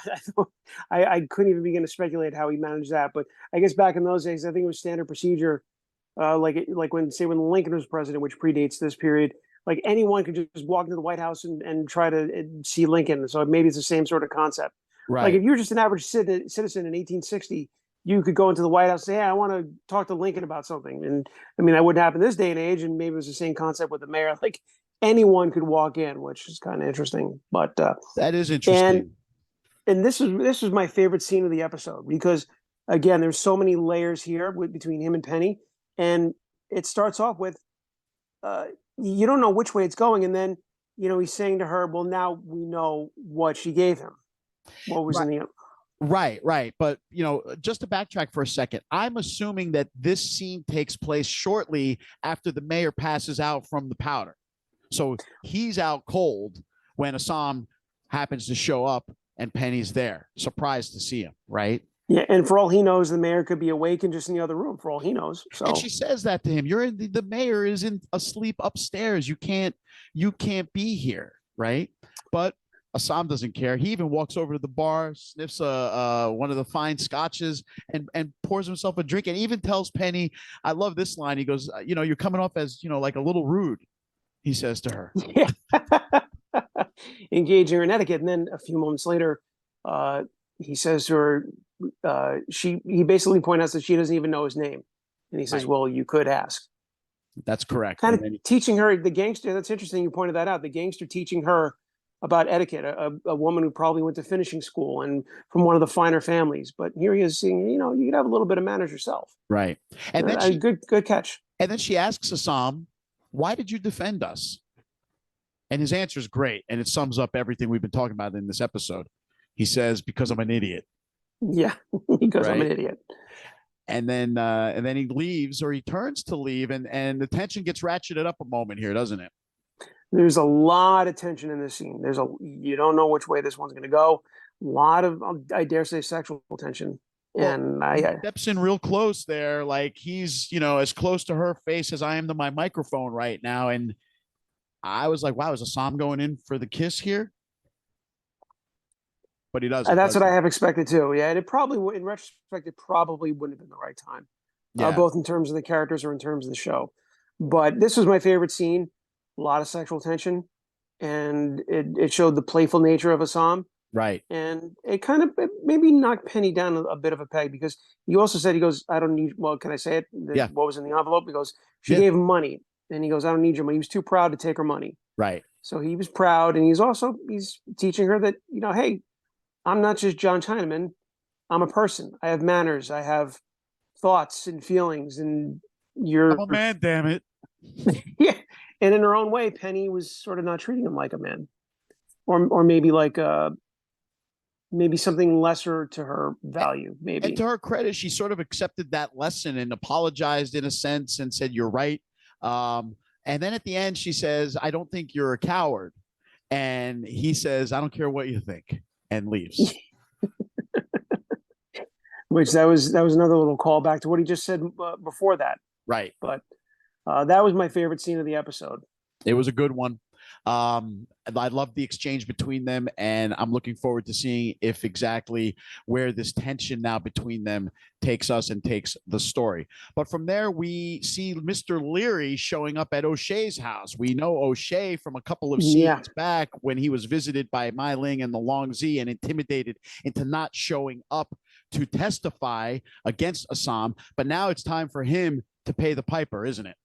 I couldn't even begin to speculate how he managed that. But I guess back in those days, I think it was standard procedure. Like when Lincoln was president, which predates this period. Like anyone could just walk into the White House and try to see Lincoln. So maybe it's the same sort of concept. Right. Like if you're just an average citizen in 1860, you could go into the White House and say, hey, I want to talk to Lincoln about something. And I mean, that wouldn't happen this day and age. And maybe it was the same concept with the mayor. Like anyone could walk in, which is kind of interesting. But that is interesting. And this was my favorite scene of the episode because, again, there's so many layers here between him and Penny. And it starts off with, you don't know which way it's going. And then, he's saying to her, well, now we know what she gave him. What was right. in the... Right. But, just to backtrack for a second, I'm assuming that this scene takes place shortly after the mayor passes out from the powder. So he's out cold when Assam happens to show up and Penny's there, surprised to see him, right? Yeah, and for all he knows, the mayor could be awake and just in the other room. For all he knows, so and she says that to him. The mayor is asleep upstairs. You can't be here, right? But Assam doesn't care. He even walks over to the bar, sniffs one of the fine scotches, and pours himself a drink, and even tells Penny, "I love this line." He goes, "You're coming off as like a little rude," he says to her. Yeah. Engaging her in etiquette, and then a few moments later, he says to her, he basically points out that she doesn't even know his name, and he says, right. Well, you could ask. That's correct. Kind of teaching her, the gangster. That's interesting. You pointed that out. The gangster teaching her about etiquette. A woman who probably went to finishing school and from one of the finer families. But here he is saying, you could have a little bit of manners yourself. Right. And then good catch. And then she asks Assam, "Why did you defend us?" And his answer is great, and it sums up everything we've been talking about in this episode. He says, "Because I'm an idiot." Yeah, because right? I'm an idiot. And then he leaves, or he turns to leave, and the tension gets ratcheted up a moment here, doesn't it? There's a lot of tension in this scene. You don't know which way this one's going to go. A lot of, I dare say, sexual tension. And he steps in real close there, like he's as close to her face as I am to my microphone right now. And I was like, wow, is Assam going in for the kiss here? But he doesn't. That's what I have expected too. Yeah, and it probably, in retrospect, it probably wouldn't have been the right time. Yeah. Both in terms of the characters or in terms of the show. But this was my favorite scene. A lot of sexual tension, and it showed the playful nature of Assam. Right. And it maybe knocked Penny down a bit of a peg because he also said, he goes, I don't need, well, can I say it? Yeah. What was in the envelope? He goes, she Yeah. gave him money. And he goes, I don't need your money. He was too proud to take her money. Right. So he was proud. And he's teaching her that, hey, I'm not just John Chinaman. I'm a person. I have manners. I have thoughts and feelings. And I'm a man, damn it. yeah. And in her own way, Penny was sort of not treating him like a man, or maybe like maybe something lesser to her value. Maybe. And to her credit, she sort of accepted that lesson and apologized in a sense and said, "You're right." And then at the end, she says, "I don't think you're a coward." And he says, "I don't care what you think," and leaves. Which that was another little callback to what he just said before that. Right. But that was my favorite scene of the episode. It was a good one. I love the exchange between them, and I'm looking forward to seeing if exactly where this tension now between them takes us and takes the story. But from there, we see Mr. Leary showing up at O'Shea's house. We know O'Shea from a couple of scenes back when he was visited by Mei-Ling and the Long Z and intimidated into not showing up to testify against Assam. But now it's time for him to pay the piper, isn't it?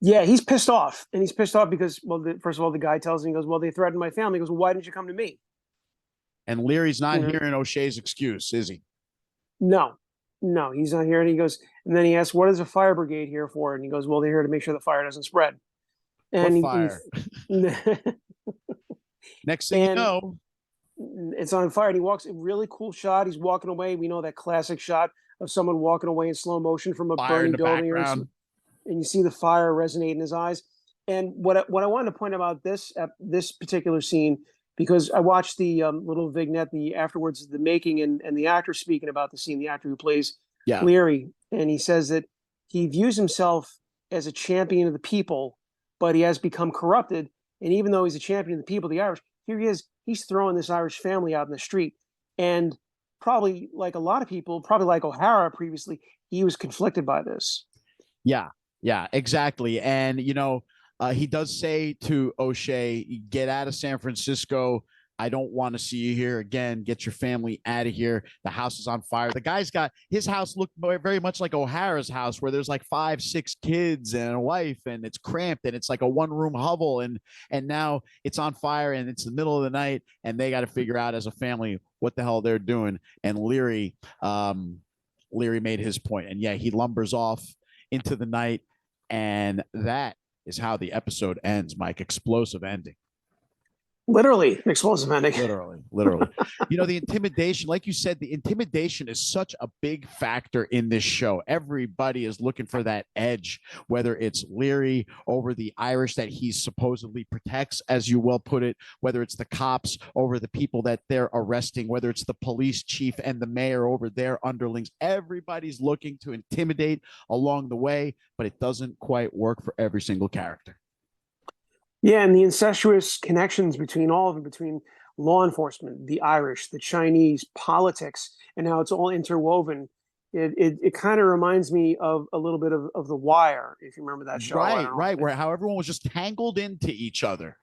Yeah, he's pissed off. And he's pissed off because, well, first of all, the guy tells him, he goes, well, they threatened my family. He goes, well, why didn't you come to me? And Leary's not hearing O'Shea's excuse, is he? No, he's not here. And he goes, and then he asks, what is a fire brigade here for? And he goes, well, they're here to make sure the fire doesn't spread. And what fire? Next thing you know, it's on fire. And he walks, a really cool shot. He's walking away. We know that classic shot of someone walking away in slow motion from a fire burning in the building. background. And you see the fire resonate in his eyes. And what I wanted to point about this particular scene, because I watched the little vignette, the afterwards, the making and the actor speaking about the scene, the actor who plays Leary, and he says that he views himself as a champion of the people, but he has become corrupted. And even though he's a champion of the people, the Irish, here he is, he's throwing this Irish family out in the street. And probably like a lot of people, probably like O'Hara previously, he was conflicted by this. Yeah, exactly. And, he does say to O'Shea, get out of San Francisco. I don't want to see you here again. Get your family out of here. The house is on fire. The guy's got his house looked very much like O'Hara's house, where there's like 5, 6 kids and a wife, and it's cramped and it's like a one-room hovel. And now it's on fire and it's the middle of the night, and they got to figure out as a family what the hell they're doing. And Leary made his point. And yeah, he lumbers off into the night. And that is how the episode ends, Mike. Explosive ending. Literally, explosive ending. Literally. The intimidation, like you said, the intimidation is such a big factor in this show. Everybody is looking for that edge, whether it's Leary over the Irish that he supposedly protects, as you well put it, whether it's the cops over the people that they're arresting, whether it's the police chief and the mayor over their underlings. Everybody's looking to intimidate along the way, but it doesn't quite work for every single character. Yeah, and the incestuous connections between all of them, between law enforcement, the Irish, the Chinese, politics, and how it's all interwoven. It kind of reminds me of a little bit of The Wire, if you remember that show. Right, where how everyone was just tangled into each other.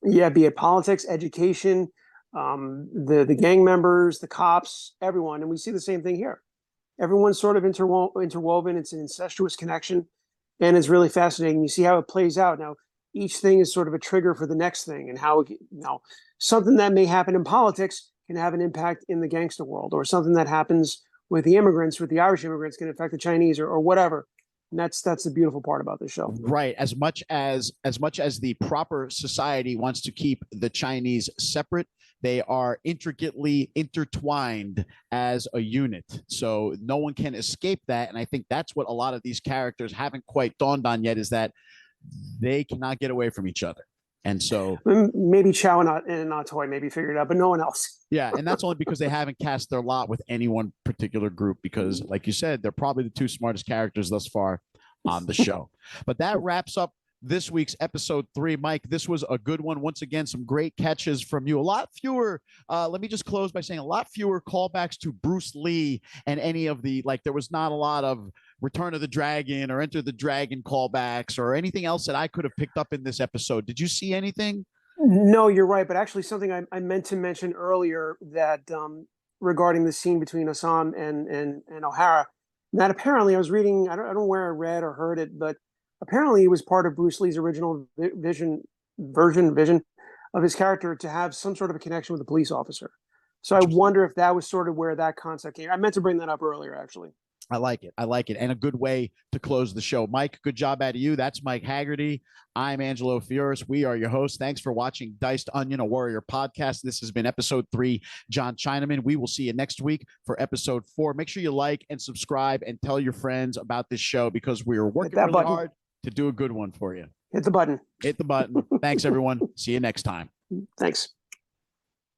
Yeah, be it politics, education, the gang members, the cops, everyone. And we see the same thing here. Everyone's sort of interwoven. It's an incestuous connection, and it's really fascinating. You see how it plays out. Now, each thing is sort of a trigger for the next thing, and how something that may happen in politics can have an impact in the gangster world, or something that happens with the immigrants, with the Irish immigrants, can affect the Chinese or whatever. And that's the beautiful part about this show. Right. As much as the proper society wants to keep the Chinese separate, they are intricately intertwined as a unit. So no one can escape that. And I think that's what a lot of these characters haven't quite dawned on yet, is that they cannot get away from each other. And so maybe Chow and Atoy maybe figured it out, but no one else. Yeah, and that's only because they haven't cast their lot with any one particular group, because like you said, they're probably the 2 smartest characters thus far on the show. But that wraps up this week's episode 3. Mike, this was a good one. Once again, some great catches from you. A lot fewer, let me just close by saying a lot fewer callbacks to Bruce Lee and any of the, like, there was not a lot of Return of the Dragon or Enter the Dragon callbacks or anything else that I could have picked up in this episode. Did you see anything? No, you're right. But actually, something I meant to mention earlier that regarding the scene between Assam and O'Hara, that apparently I was reading. I don't know where I read or heard it, but apparently it was part of Bruce Lee's original vision of his character to have some sort of a connection with a police officer. So I wonder if that was sort of where that concept came. I meant to bring that up earlier, actually. I like it. I like it. And a good way to close the show. Mike, good job out of you. That's Mike Haggerty. I'm Angelo Fioris. We are your hosts. Thanks for watching Diced Onion, a Warrior podcast. This has been episode 3, John Chinaman. We will see you next week for episode 4. Make sure you like and subscribe and tell your friends about this show because we are working really hard to do a good one for you. Hit the button. Hit the button. Thanks, everyone. See you next time. Thanks.